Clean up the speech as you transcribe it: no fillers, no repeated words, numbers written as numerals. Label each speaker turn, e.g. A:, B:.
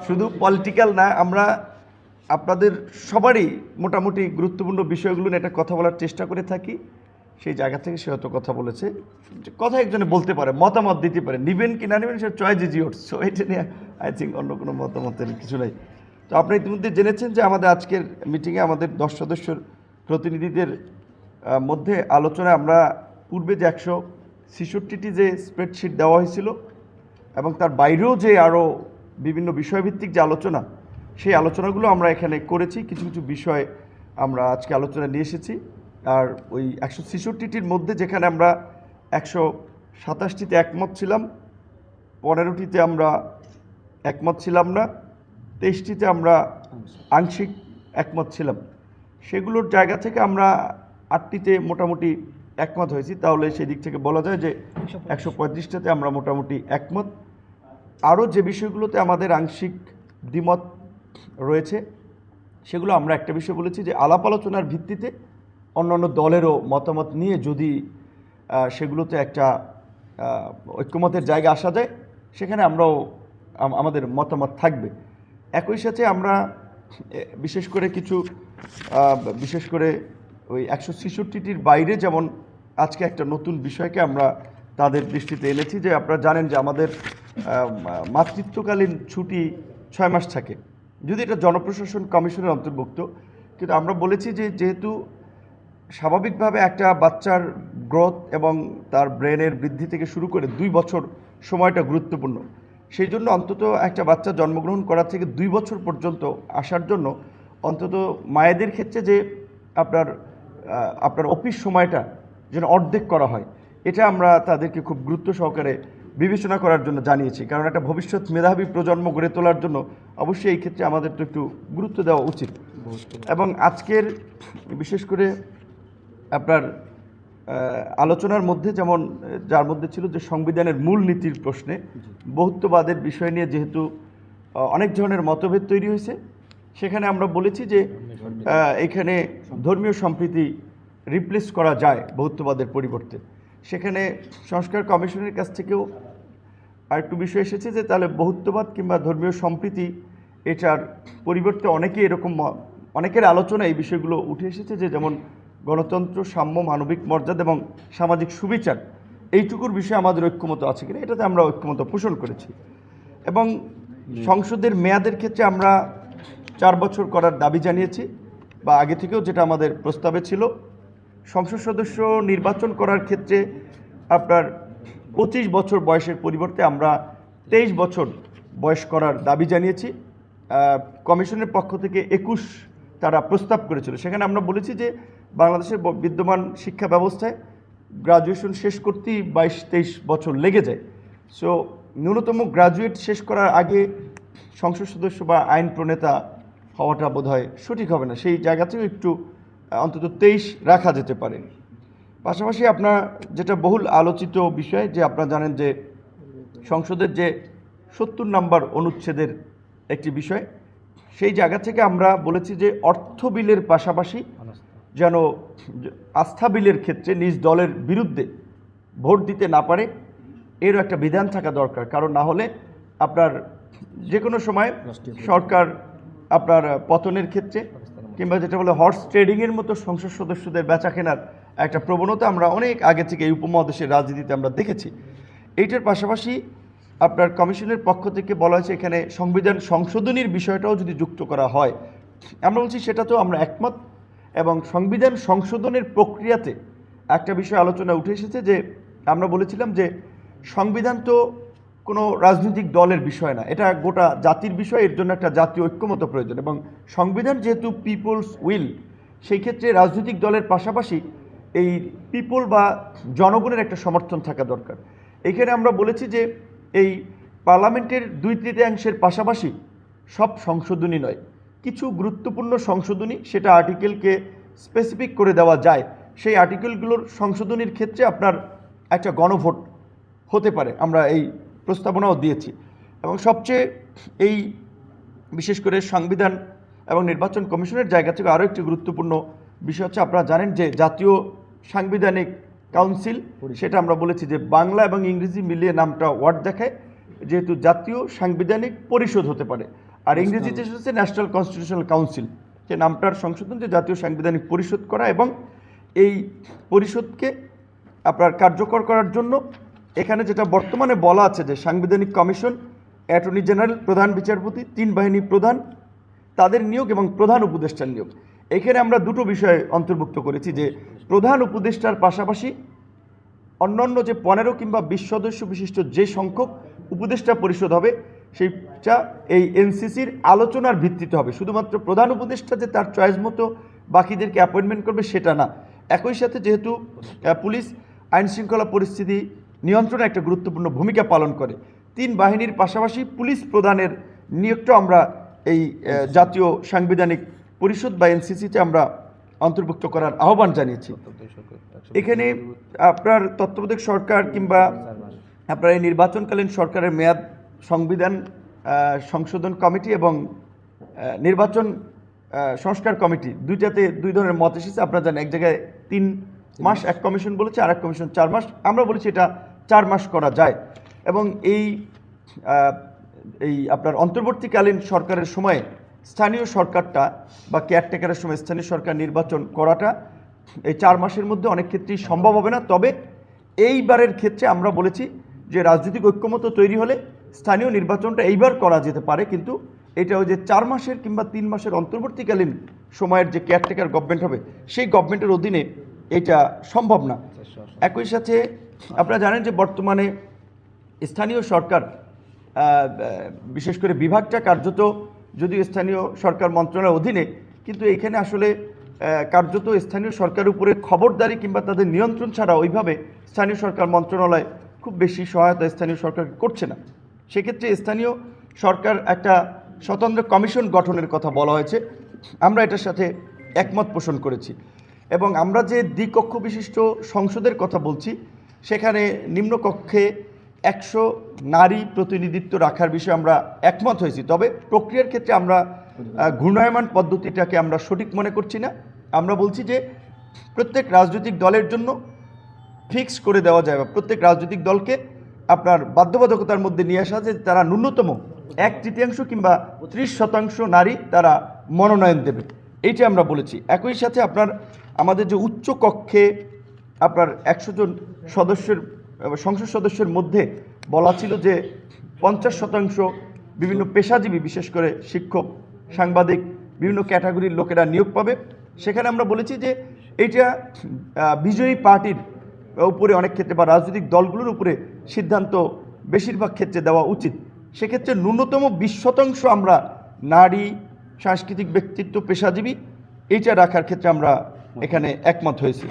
A: শুধু পলিটিক্যাল না, আমরা আপনাদের সবারই মোটামুটি গুরুত্বপূর্ণ বিষয়গুলো নিয়ে একটা কথা বলার চেষ্টা করে থাকি। সেই জায়গা থেকে সে হয়তো কথা বলেছে, কথা একজনে বলতে পারে, মতামত দিতে পারে, নিবেন কি না নেবেন সে চয়েস ইজ ইয়োরস। সো এটা নিয়ে আই থিঙ্ক অন্য কোনো মতামতের কিছু নাই। তো আপনি ইতিমধ্যে জেনেছেন যে আমাদের আজকের মিটিংয়ে আমাদের 10 সদস্যর প্রতিনিধিদের মধ্যে আলোচনায় আমরা পূর্বে যে 166টি যে স্প্রেডশিট দেওয়া হয়েছিল এবং তার বাইরেও যে আরও বিভিন্ন বিষয়ভিত্তিক যে আলোচনা, সেই আলোচনাগুলো আমরা এখানে করেছি। কিছু কিছু বিষয় আমরা আজকে আলোচনা নিয়ে এসেছি। আর ওই 166টির মধ্যে যেখানে আমরা 127টিতে একমত ছিলাম, 15টিতে আমরা একমত ছিলাম না, 23টিতে আমরা আংশিক একমত ছিলাম, সেগুলোর জায়গা থেকে আমরা 8টিতে মোটামুটি একমত হয়েছি। তাহলে সেই দিক থেকে বলা যায় যে 135টাতে আমরা মোটামুটি একমত। আরও যে বিষয়গুলোতে আমাদের আংশিক দ্বিমত রয়েছে সেগুলো আমরা একটা বিষয় বলেছি যে আলাপ আলোচনার ভিত্তিতে অন্যান্য দলেরও মতামত নিয়ে যদি সেগুলোতে একটা ঐক্যমতের জায়গা আসা যায়, সেখানে আমরাও আমাদের মতামত থাকবে। একই সাথে আমরা বিশেষ করে ওই 166টির বাইরে যেমন আজকে একটা নতুন বিষয়কে আমরা তাদের দৃষ্টিতে এনেছি যে আপনারা জানেন যে আমাদের মাতৃত্বকালীন ছুটি 6 মাস থাকে, যদি এটা জনপ্রশাসন কমিশনের অন্তর্ভুক্ত। কিন্তু আমরা বলেছি যে যেহেতু স্বাভাবিকভাবে একটা বাচ্চার গ্রোথ এবং তার ব্রেনের বৃদ্ধি থেকে শুরু করে 2 বছর সময়টা গুরুত্বপূর্ণ, সেই জন্য অন্তত একটা বাচ্চা জন্মগ্রহণ করা থেকে 2 বছর পর্যন্ত আসার জন্য অন্তত মায়েদের ক্ষেত্রে যে আপনার অফিস সময়টা যেন অর্ধেক করা হয়, এটা আমরা তাদেরকে খুব গুরুত্ব সহকারে বিবেচনা করার জন্য জানিয়েছি। কারণ একটা ভবিষ্যৎ মেধাবী প্রজন্ম গড়ে তোলার জন্য অবশ্যই এই ক্ষেত্রে আমাদের তো একটু গুরুত্ব দেওয়া উচিত। এবং আজকের বিশেষ করে আপনার আলোচনার মধ্যে যেমন যার মধ্যে ছিল যে সংবিধানের মূল নীতির প্রশ্নে বহুত্ববাদের বিষয় নিয়ে যেহেতু অনেক ধরনের মতভেদ তৈরি হয়েছে, সেখানে আমরা বলেছি যে এখানে ধর্মীয় সম্প্রীতি রিপ্লেস করা যায় বহুত্ববাদের পরিবর্তে। সেখানে সংস্কার কমিশনের কাছ থেকেও আরেকটু বিষয় এসেছে যে তাহলে বহুত্ববাদ কিংবা ধর্মীয় সম্প্রীতি এটার পরিবর্তে অনেকের আলোচনা এই বিষয়গুলো উঠে এসেছে যে যেমন গণতন্ত্র, সাম্য, মানবিক মর্যাদা এবং সামাজিক সুবিচার, এইটুকুর বিষয়ে আমাদের ঐক্যমত আছে কিনা, এটাতে আমরা ঐক্যমত পোষণ করেছি। এবং সংসদের মেয়াদের ক্ষেত্রে আমরা 4 বছর করার দাবি জানিয়েছি, বা আগে থেকেও যেটা আমাদের প্রস্তাবে ছিল। সংসদ সদস্য নির্বাচন করার ক্ষেত্রে আপনার 25 বছর বয়সের পরিবর্তে আমরা 23 বছর বয়স করার দাবি জানিয়েছি। কমিশনের পক্ষ থেকে 21 তারা প্রস্তাব করেছিল। সেখানে আমরা বলেছি যে বাংলাদেশের বিদ্যমান শিক্ষা ব্যবস্থায় গ্রাজুয়েশন শেষ করতেই 22-23 বছর লেগে যায়। সো ন্যূনতম গ্রাজুয়েট শেষ করার আগে সংসদ সদস্য বা আইন প্রণেতা হওয়াটা বোধহয় সঠিক হবে না, সেই জায়গা থেকেও একটু অন্তত 23 রাখা যেতে পারে। পাশাপাশি আপনার যেটা বহুল আলোচিত বিষয় যে আপনারা জানেন যে সংসদের যে 70 নম্বর অনুচ্ছেদের একটি বিষয়, সেই জায়গা থেকে আমরা বলেছি যে অর্থ বিলের পাশাপাশি যেন আস্থা বিলের ক্ষেত্রে নিজ দলের বিরুদ্ধে ভোট দিতে না পারে, এরও একটা বিধান থাকা দরকার। কারণ না হলে আপনার যে কোনো সময় সরকার আপনার পতনের ক্ষেত্রে কিংবা যেটা বলে হর্স ট্রেডিংয়ের মতো সংসদ সদস্যদের বেচা কেনার একটা প্রবণতা আমরা অনেক আগে থেকে এই উপমহাদেশের রাজনীতিতে আমরা দেখেছি। এইটার পাশাপাশি আপনার কমিশনের পক্ষ থেকে বলা হয়েছে এখানে সংবিধান সংশোধনীর বিষয়টাও যদি যুক্ত করা হয়, আমরা বলছি সেটাতেও আমরা একমত। এবং সংবিধান সংশোধনের প্রক্রিয়াতে একটা বিষয় আলোচনা উঠে এসেছে যে আমরা বলেছিলাম যে সংবিধান তো কোনো রাজনৈতিক দলের বিষয় না, এটা গোটা জাতির বিষয়, এর জন্য একটা জাতীয় ঐক্যমত প্রয়োজন। এবং সংবিধান যেহেতু পিপলস উইল, সেই ক্ষেত্রে রাজনৈতিক দলের পাশাপাশি এই পিপল বা জনগণের একটা সমর্থন থাকা দরকার। এখানে আমরা বলেছি যে এই পার্লামেন্টের 2/3 পাশাপাশি সব সংশোধনী নয়, কিছু গুরুত্বপূর্ণ সংশোধনী সেটা আর্টিকেলকে স্পেসিফিক করে দেওয়া যায়, সেই আর্টিকেলগুলোর সংশোধনীর ক্ষেত্রে আপনার একটা গণভোট হতে পারে, আমরা এই প্রস্তাবনাও দিয়েছি। এবং সবচেয়ে এই বিশেষ করে সংবিধান এবং নির্বাচন কমিশনের জায়গা থেকে আরও একটি গুরুত্বপূর্ণ বিষয় হচ্ছে আপনারা জানেন যে জাতীয় সাংবিধানিক কাউন্সিল, সেটা আমরা বলেছি যে বাংলা এবং ইংরেজি মিলিয়ে নামটা ওয়ার্ড দেখায়, যেহেতু জাতীয় সাংবিধানিক পরিষদ হতে পারে। আর ইংরেজিতে হচ্ছে ন্যাশনাল কনস্টিটিউশনাল কাউন্সিল, যে নামটার সংশোধন, যে জাতীয় সাংবিধানিক পরিষদ করা, এবং এই পরিষদকে আপনার কার্যকর করার জন্য এখানে যেটা বর্তমানে বলা আছে যে সাংবিধানিক কমিশন, অ্যাটর্নি জেনারেল, প্রধান বিচারপতি, 3 বাহিনী প্রধান, তাদের নিয়োগ এবং প্রধান উপদেষ্টার নিয়োগ। এখানে আমরা দুটো বিষয় অন্তর্ভুক্ত করেছি, যে প্রধান উপদেষ্টার পাশাপাশি অন্যান্য যে 15 কিংবা 20 সদস্য বিশিষ্ট যে সংখ্যক উপদেষ্টা পরিষদ হবে, সেইটা এই এনসিসির আলোচনার ভিত্তিতে হবে। শুধুমাত্র প্রধান উপদেষ্টা যে তার চয়েস মতো বাকিদেরকে অ্যাপয়েন্টমেন্ট করবে সেটা না। একই সাথে যেহেতু পুলিশ আইন শৃঙ্খলা পরিস্থিতি নিয়ন্ত্রণে একটা গুরুত্বপূর্ণ ভূমিকা পালন করে, 3 বাহিনীর পাশাপাশি পুলিশ প্রধানের নিয়োগটা আমরা এই জাতীয় সাংবিধানিক পরিষদ বা এনসিসিতে আমরা অন্তর্ভুক্ত করার আহ্বান জানিয়েছি। এখানে আপনার তত্ত্বাবধায়ক সরকার কিংবা আপনার এই নির্বাচনকালীন সরকারের মেয়াদ সংবিধান সংশোধন কমিটি এবং নির্বাচন সংস্কার কমিটি, দুইটাতে 2 ধরনের মত এসেছে। আপনারা জানেন, এক জায়গায় 3 মাস এক কমিশন বলেছে, আর এক কমিশন 4 মাস। আমরা বলেছি এটা 4 মাস করা যায়, এবং এই আপনার অন্তর্বর্তীকালীন সরকারের সময়ে স্থানীয় সরকারটা বা কেয়ারটেকারের সময় স্থানীয় সরকার নির্বাচন করাটা এই 4 মাসের মধ্যে অনেক ক্ষেত্রেই সম্ভব হবে না। তবে এইবারের ক্ষেত্রে আমরা বলেছি যে রাজনৈতিক ঐক্যমত তৈরি হলে স্থানীয় নির্বাচনটা এইবার করা যেতে পারে, কিন্তু এটা ওই যে 4 মাসের কিংবা 3 মাসের অন্তর্বর্তীকালীন সময়ের যে কেয়ারটেকার গভর্নমেন্ট হবে সেই গভর্নমেন্টের অধীনে এটা সম্ভব না। একই সাথে আপনারা জানেন যে বর্তমানে স্থানীয় সরকার, বিশেষ করে বিভাগটা কার্যত যদিও স্থানীয় সরকার মন্ত্রণালয়ের অধীনে, কিন্তু এখানে আসলে কার্যত স্থানীয় সরকারের উপরে খবরদারি কিংবা তাদের নিয়ন্ত্রণ ছাড়া ওইভাবে স্থানীয় সরকার মন্ত্রণালয় খুব বেশি সহায়তা স্থানীয় সরকার করছে না। সেক্ষেত্রে স্থানীয় সরকার একটা স্বতন্ত্র কমিশন গঠনের কথা বলা হয়েছে, আমরা এটার সাথে একমত পোষণ করেছি। এবং আমরা যে দ্বিকক্ষ বিশিষ্ট সংসদের কথা বলছি, সেখানে নিম্নকক্ষে 100 নারী প্রতিনিধিত্ব রাখার বিষয়ে আমরা একমত হয়েছি। তবে প্রক্রিয়ার ক্ষেত্রে আমরা ঘূর্ণায়মান পদ্ধতিটাকে আমরা সঠিক মনে করছি না। আমরা বলছি যে প্রত্যেক রাজনৈতিক দলের জন্য ফিক্স করে দেওয়া যায়, বা প্রত্যেক রাজনৈতিক দলকে আপনার বাধ্যবাধকতার মধ্যে নিয়ে আসা, যে তারা ন্যূনতম 1/3 কিংবা 30% নারী তারা মনোনয়ন দেবে, এইটা আমরা বলেছি। একই সাথে আপনার আমাদের যে উচ্চ কক্ষে আপনার 100 জন সদস্যের সংসদ সদস্যের মধ্যে বলা ছিল যে 50% বিভিন্ন পেশাজীবী, বিশেষ করে শিক্ষক, সাংবাদিক, বিভিন্ন ক্যাটাগরির লোকেরা নিয়োগ পাবে। সেখানে আমরা বলেছি যে এইটা বিজয়ী পার্টির উপরে অনেক ক্ষেত্রে বা রাজনৈতিক দলগুলোর উপরে সিদ্ধান্ত বেশিরভাগ ক্ষেত্রে দেওয়া উচিত। সেক্ষেত্রে ন্যূনতম 20% আমরা নারী, সাংস্কৃতিক ব্যক্তিত্ব, পেশাজীবী, এইটা রাখার ক্ষেত্রে আমরা এখানে একমত হয়েছি।